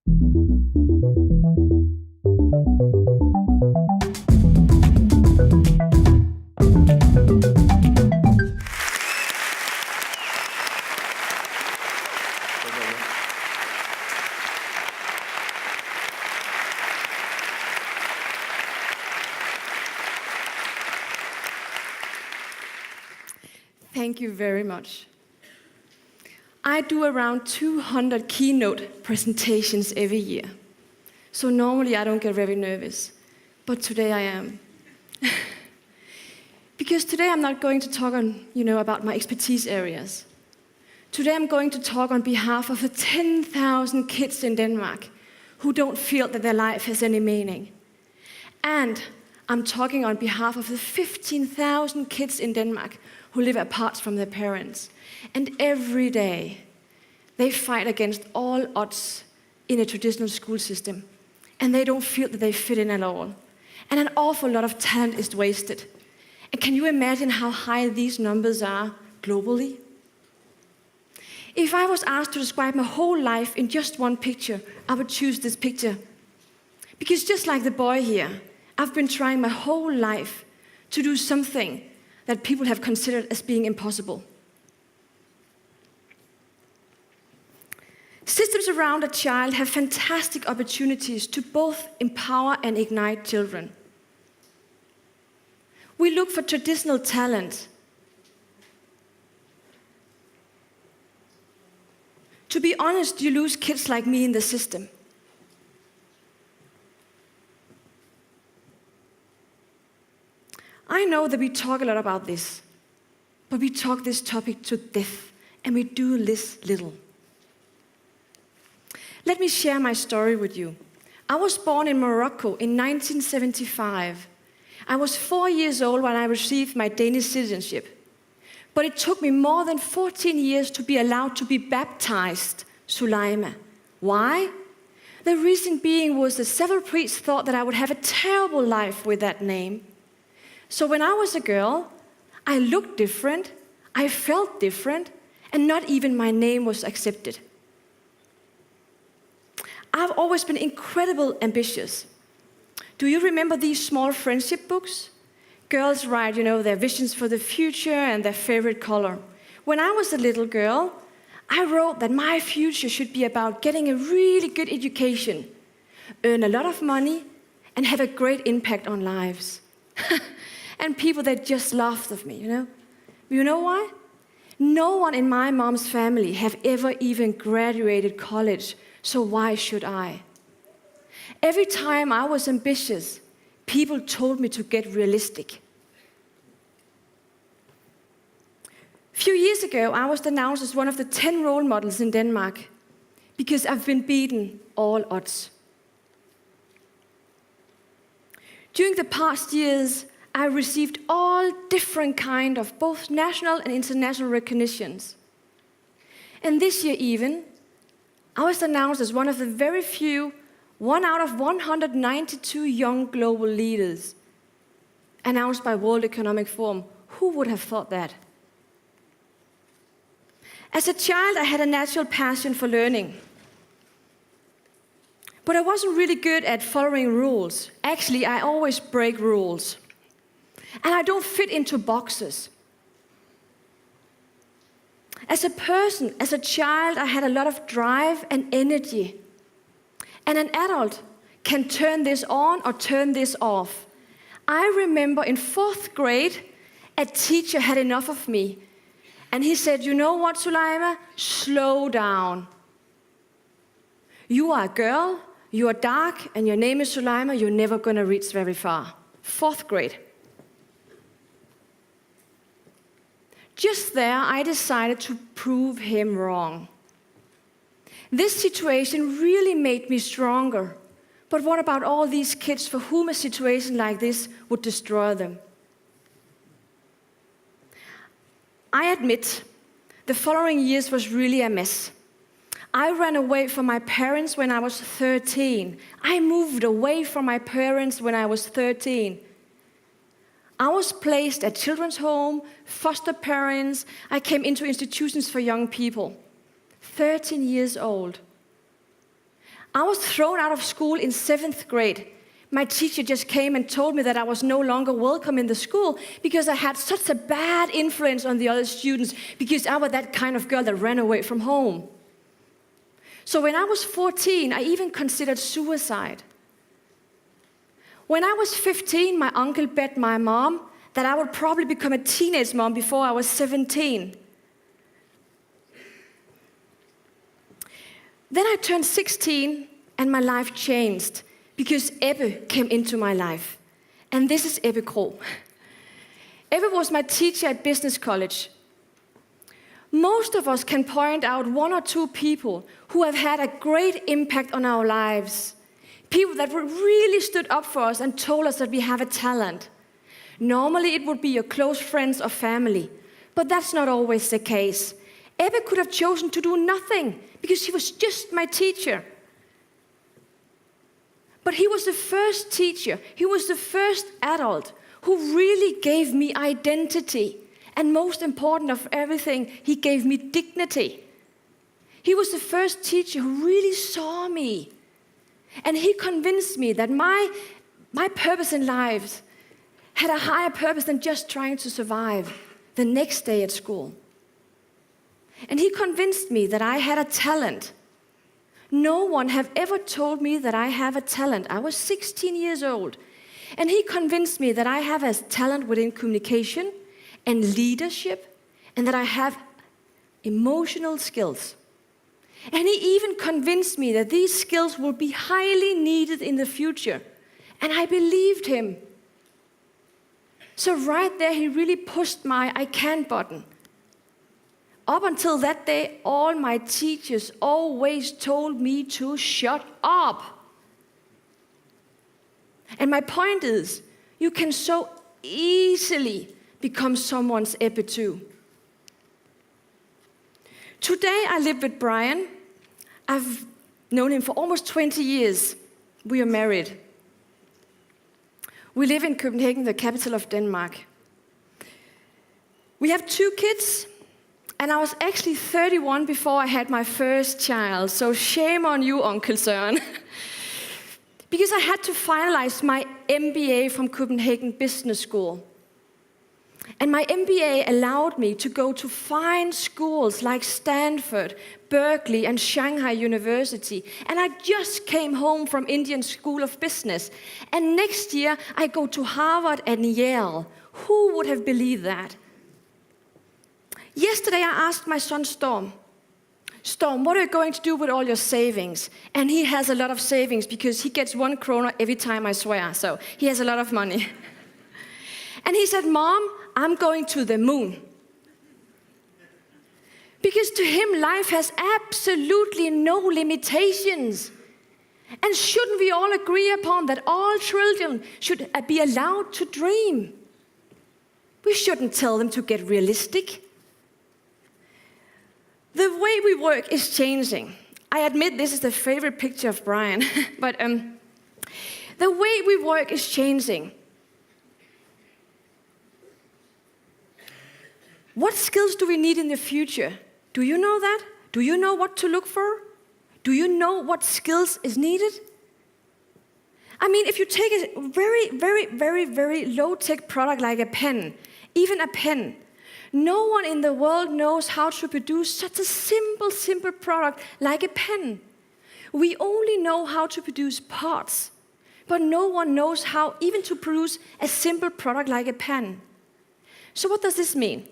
Thank you very much. I do around 200 keynote presentations every year. So normally I don't get very nervous, but today I am. Because today I'm not going to talk about my expertise areas. Today I'm going to talk on behalf of the 10,000 kids in Denmark who don't feel that their life has any meaning. And I'm talking on behalf of the 15,000 kids in Denmark who live apart from their parents. And every day, they fight against all odds in a traditional school system. And they don't feel that they fit in at all. And an awful lot of talent is wasted. And can you imagine how high these numbers are globally? If I was asked to describe my whole life in just one picture, I would choose this picture. Because just like the boy here, I've been trying my whole life to do something that people have considered as being impossible. Systems around a child have fantastic opportunities to both empower and ignite children. We look for traditional talent. To be honest, you lose kids like me in the system. I know that we talk a lot about this, but we talk this topic to death, and we do this little. Let me share my story with you. I was born in Morocco in 1975. I was 4 years old when I received my Danish citizenship. But it took me more than 14 years to be allowed to be baptized Sulaima. Why? The reason being was that several priests thought that I would have a terrible life with that name. So when I was a girl, I looked different, I felt different, and not even my name was accepted. I've always been incredibly ambitious. Do you remember these small friendship books? Girls write, their visions for the future and their favorite color. When I was a little girl, I wrote that my future should be about getting a really good education, earn a lot of money, and have a great impact on lives. And people, they just laughed at me, You know why? No one in my mom's family have ever even graduated college, so why should I? Every time I was ambitious, people told me to get realistic. A few years ago, I was announced as one of the 10 role models in Denmark because I've been beaten all odds. During the past years, I received all different kind of both national and international recognitions. And this year even, I was announced as one of the very few, 1 out of 192 young global leaders, announced by World Economic Forum. Who would have thought that? As a child, I had a natural passion for learning. But I wasn't really good at following rules. Actually, I always break rules. And I don't fit into boxes. As a person, as a child, I had a lot of drive and energy. And an adult can turn this on or turn this off. I remember in 4th grade, a teacher had enough of me. And he said, you know what, Sulaima? Slow down. You are a girl, you are dark, and your name is Sulaima, you're never going to reach very far. 4th grade. Just there, I decided to prove him wrong. This situation really made me stronger. But what about all these kids for whom a situation like this would destroy them? I admit, the following years was really a mess. I ran away from my parents when I was 13. I moved away from my parents when I was 13. I was placed at children's home, foster parents. I came into institutions for young people. 13 years old. I was thrown out of school in 7th grade. My teacher just came and told me that I was no longer welcome in the school because I had such a bad influence on the other students, because I was that kind of girl that ran away from home. So when I was 14, I even considered suicide. When I was 15, my uncle bet my mom that I would probably become a teenage mom before I was 17. Then I turned 16 and my life changed because Ebbe came into my life. And this is Ebbe Krog. Ebbe was my teacher at business college. Most of us can point out 1 or 2 people who have had a great impact on our lives. People that really stood up for us and told us that we have a talent. Normally it would be your close friends or family, but that's not always the case. Ebbe could have chosen to do nothing because he was just my teacher. But he was the first teacher, he was the first adult who really gave me identity. And most important of everything, he gave me dignity. He was the first teacher who really saw me. And he convinced me that my purpose in life had a higher purpose than just trying to survive the next day at school. And he convinced me that I had a talent. No one have ever told me that I have a talent. I was 16 years old. And he convinced me that I have a talent within communication and leadership, and that I have emotional skills. And he even convinced me that these skills will be highly needed in the future. And I believed him. So right there, he really pushed my I can button. Up until that day, all my teachers always told me to shut up. And my point is, you can so easily become someone's Ebbe too. Today I live with Brian. I've known him for almost 20 years. We are married. We live in Copenhagen, the capital of Denmark. We have 2 kids, and I was actually 31 before I had my first child, so shame on you, Uncle Søren. Because I had to finalize my MBA from Copenhagen Business School. And my MBA allowed me to go to fine schools like Stanford, Berkeley, and Shanghai University. And I just came home from Indian School of Business. And next year, I go to Harvard and Yale. Who would have believed that? Yesterday, I asked my son Storm, what are you going to do with all your savings? And he has a lot of savings because he gets 1 krone every time I swear. So he has a lot of money. And he said, Mom, I'm going to the moon. Because to him, life has absolutely no limitations. And shouldn't we all agree upon that all children should be allowed to dream? We shouldn't tell them to get realistic. The way we work is changing. I admit this is the favorite picture of Brian, but the way we work is changing. What skills do we need in the future? Do you know that? Do you know what to look for? Do you know what skills is needed? I mean, if you take a very low-tech product like a pen, even a pen, no one in the world knows how to produce such a simple product like a pen. We only know how to produce parts, but no one knows how even to produce a simple product like a pen. So what does this mean?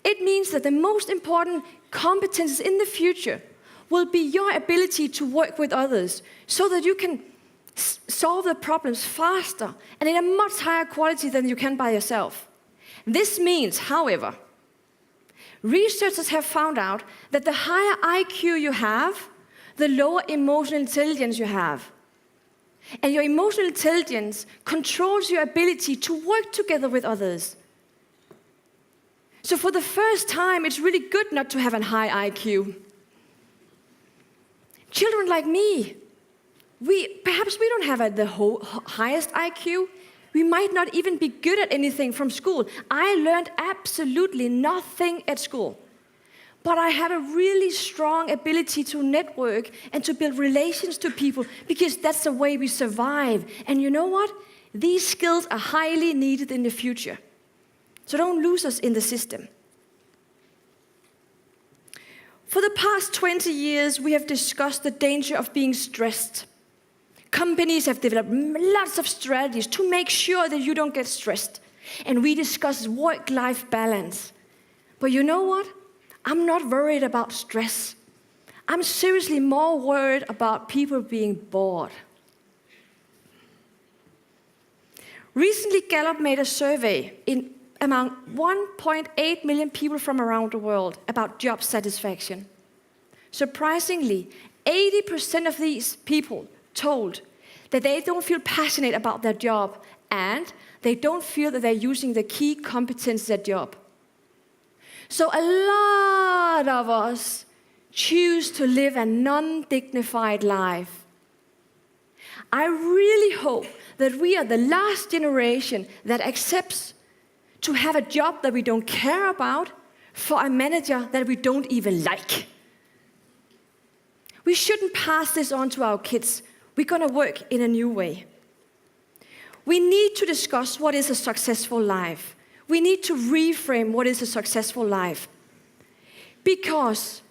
It means that the most important competences in the future will be your ability to work with others so that you can solve the problems faster and in a much higher quality than you can by yourself. This means, however, researchers have found out that the higher IQ you have, the lower emotional intelligence you have. And your emotional intelligence controls your ability to work together with others. So for the first time, it's really good not to have a high IQ. Children like me, perhaps we don't have the highest IQ. We might not even be good at anything from school. I learned absolutely nothing at school. but I have a really strong ability to network and to build relations to people because that's the way we survive. And you know what? These skills are highly needed in the future. So don't lose us in the system. For the past 20 years, we have discussed the danger of being stressed. Companies have developed lots of strategies to make sure that you don't get stressed. And we discuss work-life balance. But you know what? I'm not worried about stress. I'm seriously more worried about people being bored. Recently, Gallup made a survey among 1.8 million people from around the world about job satisfaction. Surprisingly, 80% of these people told that they don't feel passionate about their job and they don't feel that they're using the key competence of their job. So a lot of us choose to live a non-dignified life. I really hope that we are the last generation that accepts to have a job that we don't care about for a manager that we don't even like. We shouldn't pass this on to our kids. We're going to work in a new way. We need to discuss what is a successful life. We need to reframe what is a successful life. Because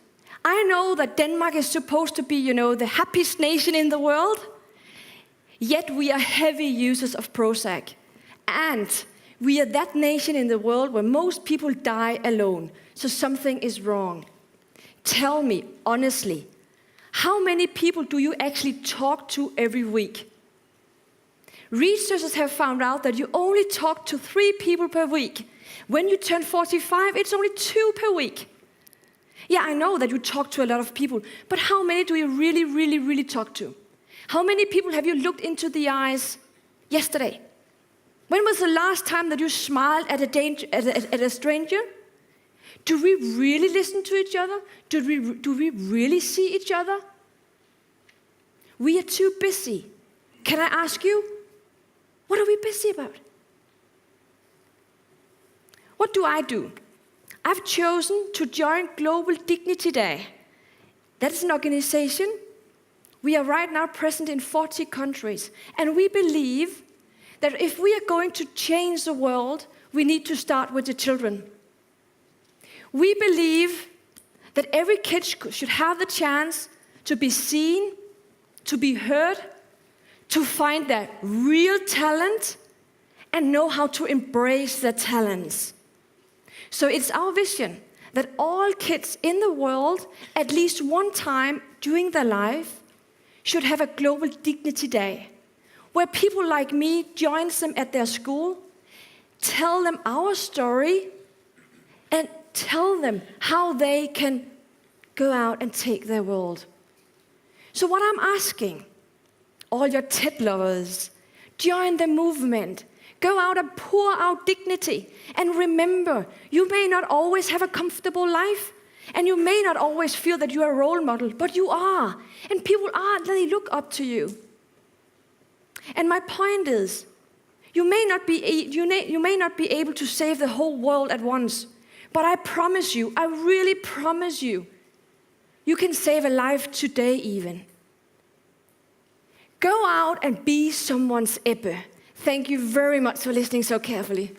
I know that Denmark is supposed to be, the happiest nation in the world. Yet we are heavy users of Prozac. And we are that nation in the world where most people die alone. So something is wrong. Tell me, honestly, how many people do you actually talk to every week? Researchers have found out that you only talk to 3 people per week. When you turn 45, it's only 2 per week. Yeah, I know that you talk to a lot of people, but how many do you really, really, really talk to? How many people have you looked into the eyes yesterday? When was the last time that you smiled at a stranger? Do we really listen to each other? Do we really see each other? We are too busy. Can I ask you, what are we busy about? What do I do? I've chosen to join Global Dignity Day. That's an organization. We are right now present in 40 countries. And we believe that if we are going to change the world, we need to start with the children. We believe that every kid should have the chance to be seen, to be heard, to find their real talent, and know how to embrace their talents. So it's our vision that all kids in the world, at least one time during their life, should have a Global Dignity Day, where people like me join them at their school, tell them our story, and tell them how they can go out and take their world. So what I'm asking, all your TED lovers, join the movement. Go out and pour out dignity. And remember, you may not always have a comfortable life, and you may not always feel that you are a role model, but you are. And people are, they look up to you. And my point is, you may not be able to save the whole world at once, but I promise you, I really promise you, you can save a life today even. Go out and be someone's Ebbe. Thank you very much for listening so carefully.